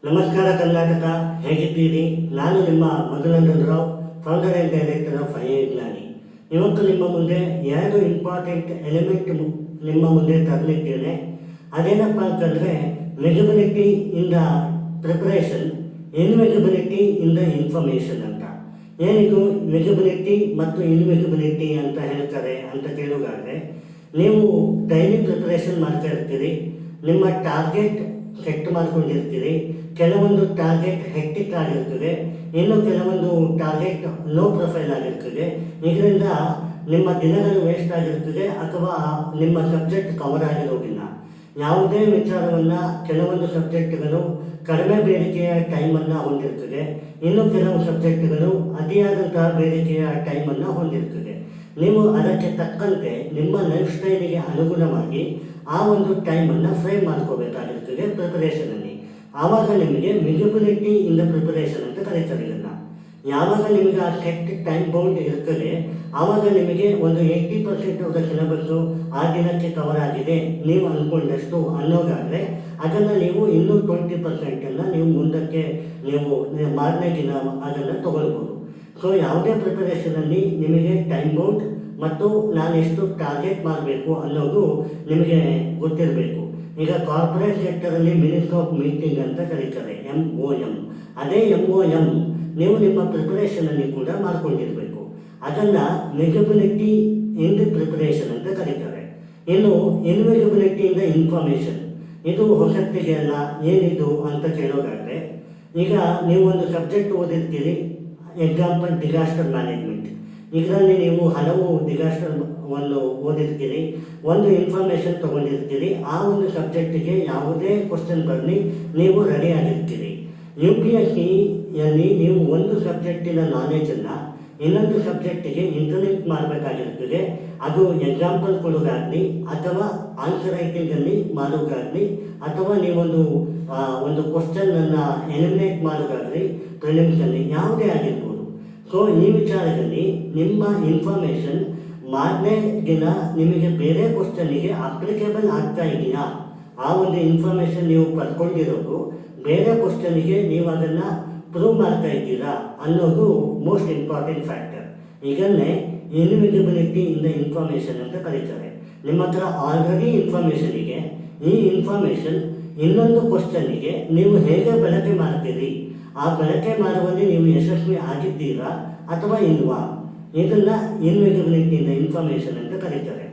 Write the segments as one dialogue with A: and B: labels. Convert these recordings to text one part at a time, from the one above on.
A: ನಮಸ್ಕಾರ ಕರ್ನಾಟಕ, ಹೇಗಿದ್ದೀರಿ? ನಾನು ನಿಮ್ಮ Madhunandan Rao, founder and director of Vijnani. ಇವತ್ತು ನಿಮ್ಮ ಮುಂದೆ 2 ಇಂಪಾರ್ಟೆಂಟ್ ಎಲಿಮೆಂಟ್ ನಿಮ್ಮ ಮುಂದೆ ತರಲಿದ್ದೇನೆ. ಅದೇನಪ್ಪ ಅಂತಂದರೆ, measurability in the preparation, invisibility in the information ಅಂತ. ಏನಿದು ಮೆಜಬಿಲಿಟಿ ಮತ್ತು ಇನ್ವೆಜಿಬಿಲಿಟಿ ಅಂತ ಹೇಳ್ತಾರೆ ಅಂತ ಕೇಳುವುದಾದರೆ, ನೀವು ಡೈಲಿ ಪ್ರಿಪರೇಷನ್ ಮಾಡ್ತಾ ಇರ್ತೀರಿ, ನಿಮ್ಮ ಟಾರ್ಗೆಟ್ ಸೆಟ್ ಮಾಡ್ಕೊಂಡಿರ್ತೀರಿ. ಕೆಲವೊಂದು ಟಾರ್ಗೆಟ್ ಹೆಕ್ಟಿಕ್ ಆಗಿರ್ತದೆ, ಇನ್ನು ಕೆಲವೊಂದು ಟಾರ್ಗೆಟ್ ಲೋ ಪ್ರೊಫೈಲ್ ಆಗಿರ್ತದೆ. ಇದರಿಂದ ನಿಮ್ಮ ದಿನಗಳು ವೇಸ್ಟ್ ಆಗಿರ್ತದೆ ಅಥವಾ ನಿಮ್ಮ ಸಬ್ಜೆಕ್ಟ್ ಕವರ್ ಆಗಿರೋದಿಲ್ಲ. ಯಾವುದೇ ವಿಚಾರವನ್ನು ಕೆಲವೊಂದು ಸಬ್ಜೆಕ್ಟ್ಗಳು ಕಡಿಮೆ ಬೇಡಿಕೆಯ ಟೈಮನ್ನು ಹೊಂದಿರ್ತದೆ, ಇನ್ನು ಕೆಲವು ಸಬ್ಜೆಕ್ಟ್ಗಳು ಅತಿಯಾದಂತಹ ಬೇಡಿಕೆಯ ಟೈಮನ್ನು ಹೊಂದಿರ್ತದೆ. ನೀವು ಅದಕ್ಕೆ ತಕ್ಕಂತೆ ನಿಮ್ಮ ಲೈಫ್ ಸ್ಟೈಲಿಗೆ ಅನುಗುಣವಾಗಿ ಆ ಒಂದು ಟೈಮನ್ನು ಫ್ರೇಮ್ ಮಾಡ್ಕೋಬೇಕಾಗಿರ್ತದೆ ಪ್ರಿಪರೇಷನಲ್ಲಿ. ಆವಾಗ ನಿಮಗೆ ಮೆಜಬಿಲಿಟಿ ಇನ್ ದ ಪ್ರಿಪರೇಷನ್ ಅಂತ ಕರೀತಾರೆ ಇದನ್ನು. ಯಾವಾಗ ನಿಮಗೆ ಆ ಸೆಟ್ ಟೈಮ್ ಬೌಂಡ್ ಇರ್ತದೆ, ಆವಾಗ ನಿಮಗೆ ಒಂದು 80% ಆಫ್ ದ ಸಿಲೆಬಸ್ಸು ಆ ದಿನಕ್ಕೆ ಕವರ್ ಆಗಿದೆ ನೀವು ಅಂದ್ಕೊಂಡಷ್ಟು ಅನ್ನೋದಾದರೆ, ಅದನ್ನು ನೀವು ಇನ್ನೂ 20% ನೀವು ಮುಂದಕ್ಕೆ ನೀವು ಮಾರನೇ ದಿನ ಅದನ್ನು ತಗೊಳ್ಬೋದು. ಸೊ ಯಾವುದೇ ಪ್ರಿಪರೇಷನಲ್ಲಿ ನಿಮಗೆ ಟೈಮ್ ಬೌಂಡ್ ಮತ್ತು ನಾನು ಎಷ್ಟು ಟಾರ್ಗೆಟ್ ಮಾಡಬೇಕು ಅನ್ನೋದು ನಿಮಗೆ ಗೊತ್ತಿರಬೇಕು. ಈಗ ಕಾರ್ಪೊರೇಟ್ ಸೆಕ್ಟರಲ್ಲಿ ಮಿನಿಟ್ಸ್ ಆಫ್ ಮೀಟಿಂಗ್ ಅಂತ ಕರೀತಾರೆ, MOM. ಅದೇ MOM ನೀವು ನಿಮ್ಮ ಪ್ರಿಪರೇಷನಲ್ಲಿ ಕೂಡ ಮಾಡ್ಕೊಂಡಿರಬೇಕು. ಅದನ್ನು ಮೆಜಬಿಲಿಟಿ ಇನ್ ದಿ ಪ್ರಿಪರೇಷನ್ ಅಂತ ಕರೀತಾರೆ. ಇನ್ನು ಇನ್ವೆಜಿಬಿಲಿಟಿ ಇನ್ ದ ಇನ್ಫಾರ್ಮೇಷನ್, ಇದು ಹೊಸತ್ತಿಗೆ ಅಲ್ಲ. ಏನಿದು ಅಂತ ಕೇಳೋದಾದರೆ, ಈಗ ನೀವು ಒಂದು ಸಬ್ಜೆಕ್ಟ್ ಓದಿರ್ತೀರಿ, ಎಕ್ಸಾಂಪಲ್ ಡಿಸಾಸ್ಟರ್ ಮ್ಯಾನೇಜ್ಮೆಂಟ್. ಇದರಲ್ಲಿ ನೀವು ಹಲವು ಡಿಸಾಸ್ಟರ್ವನ್ನು ಓದಿರ್ತೀರಿ, ಒಂದು ಇನ್ಫಾರ್ಮೇಷನ್ ತೊಗೊಂಡಿರ್ತೀರಿ. ಆ ಒಂದು ಸಬ್ಜೆಕ್ಟಿಗೆ ಯಾವುದೇ ಕ್ವಶನ್ ಬರಲಿ ನೀವು ರೆಡಿ ಆಗಿರ್ತೀರಿ. UPSCಯಲ್ಲಿ ನೀವು ಒಂದು ಸಬ್ಜೆಕ್ಟಿನ ನಾಲೆಜನ್ನು ಇನ್ನೊಂದು ಸಬ್ಜೆಕ್ಟಿಗೆ ಇಂಟರ್ಲಿಂಕ್ ಮಾಡಬೇಕಾಗಿರ್ತದೆ. ಅದು ಎಕ್ಸಾಂಪಲ್ ಕೊಡೋದಾಗಲಿ ಅಥವಾ ಆನ್ಸರ್ ರೈಟಿಂಗಲ್ಲಿ ಮಾಡೋದಾಗಲಿ ಅಥವಾ ನೀವೊಂದು ಕ್ವಶನನ್ನು ಎಲಿಮಿನೇಟ್ ಮಾಡೋದಾಗಲಿ ಪ್ರಿಲಿಮ್ಸಲ್ಲಿ ಯಾವುದೇ ಆಗಿರ್ಬೋದು. ಸೊ ಈ ವಿಚಾರದಲ್ಲಿ ನಿಮ್ಮ ಇನ್ಫಾರ್ಮೇಷನ್ ಮಾರನೇ ದಿನ ನಿಮಗೆ ಬೇರೆ ಕ್ವಶನಿಗೆ ಅಪ್ಲಿಕೇಬಲ್ ಆಗ್ತಾ ಇದೆಯಾ, ಆ ಒಂದು ಇನ್ಫಾರ್ಮೇಷನ್ ನೀವು ಪಡ್ಕೊಂಡಿರೋದು ಬೇರೆ ಕ್ವಶನಿಗೆ ನೀವು ಅದನ್ನು ಪ್ರೂವ್ ಮಾಡ್ತಾ ಇದ್ದೀರಾ ಅನ್ನೋದು ಮೋಸ್ಟ್ ಇಂಪಾರ್ಟೆಂಟ್ ಫ್ಯಾಕ್ಟರ್. ಇದನ್ನೇ ಇನ್ವಿಜಿಬಿಲಿಟಿ ಇನ್ ದ ಇನ್ಫಾರ್ಮೇಷನ್ ಅಂತ ಕರೀತಾರೆ. ನಿಮ್ಮ ಹತ್ರ ಆಲ್ರೆಡಿ ಇನ್ಫಾರ್ಮೇಷನ್ ಇದೆ, ಈ ಇನ್ಫಾರ್ಮೇಷನ್ ಇನ್ನೊಂದು ಕ್ವಶನಿಗೆ ನೀವು ಹೇಗೆ ಬಳಕೆ ಮಾಡ್ತೀರಿ, ಆ ಬಳಕೆ ಮಾಡುವಲ್ಲಿ ನೀವು ಯಶಸ್ವಿ ಆಗಿದ್ದೀರಾ ಅಥವಾ ಇಲ್ವಾ, ಇದನ್ನು ಇನ್ವಿಜಿಬಿಲಿಟಿ ಇನ್ ದ ಇನ್ಫಾರ್ಮೇಷನ್ ಅಂತ ಕರೀತಾರೆ.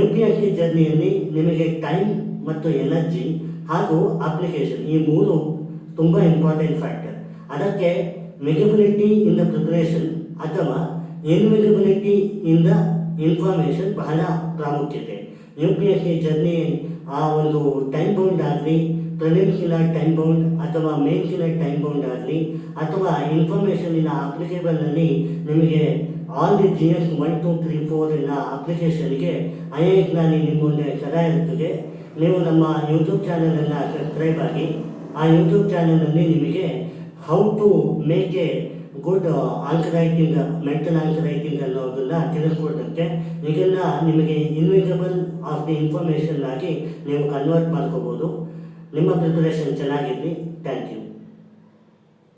A: UPSC ಜರ್ನಿಯಲ್ಲಿ ನಿಮಗೆ ಟೈಮ್ ಮತ್ತು ಎನರ್ಜಿ ಹಾಗೂ ಅಪ್ಲಿಕೇಶನ್, ಈ 3 ತುಂಬ ಇಂಪಾರ್ಟೆಂಟ್ ಫ್ಯಾಕ್ಟರ್. ಅದಕ್ಕೆ ಮೆಜಬಿಲಿಟಿ ಇನ್ ದ ಪ್ರಿಪರೇಷನ್ ಅಥವಾ ಇನ್ವಿಜಿಬಿಲಿಟಿ ಇನ್ ದ ಇನ್ಫಾರ್ಮೇಷನ್ ಬಹಳ ಪ್ರಾಮುಖ್ಯತೆ. UPSC ಜರ್ನಿ ಆ ಒಂದು ಟೈಮ್ ಬೌಂಡ್ ಆಗಲಿ, ಪ್ರಿಲಿಮ್ಸಿನ ಟೈಮ್ ಬೌಂಡ್ ಅಥವಾ ಮೇನ್ಸಿನ ಟೈಮ್ ಬೌಂಡ್ ಆಗಲಿ ಅಥವಾ ಇನ್ಫಾರ್ಮೇಷನಿನ ಅಪ್ಲಿಕೇಬಲ್ನಲ್ಲಿ ನಿಮಗೆ ಆಲ್ ದಿ GS 1, 2, 3, 4 ಅಪ್ಲಿಕೇಶನ್ಗೆ ವಿಜ್ಞಾನಿ ನಿಮ್ಮ ಮುಂದೆ ಸದಾ ಇರ್ತದೆ. ನೀವು ನಮ್ಮ ಯೂಟ್ಯೂಬ್ ಚಾನಲನ್ನು ಸಬ್ಸ್ಕ್ರೈಬ್ ಆಗಿ. ಆ ಯೂಟ್ಯೂಬ್ ಚಾನಲಲ್ಲಿ ನಿಮಗೆ how to make a good answer writing, mental answer writing ಅನ್ನೋದನ್ನು ತಿಳಿಸ್ಕೊಡೋದಕ್ಕೆ, ಇದನ್ನು ನಿಮಗೆ ಇನ್ವಿಜಿಬಲ್ ಆಫ್ ದಿ ಇನ್ಫಾರ್ಮೇಷನ್ ಆಗಿ ನೀವು ಕನ್ವರ್ಟ್ ಮಾಡ್ಕೋಬೋದು. ನಿಮ್ಮ ಪ್ರಿಪರೇಷನ್ ಚೆನ್ನಾಗಿರಲಿ. Thank you.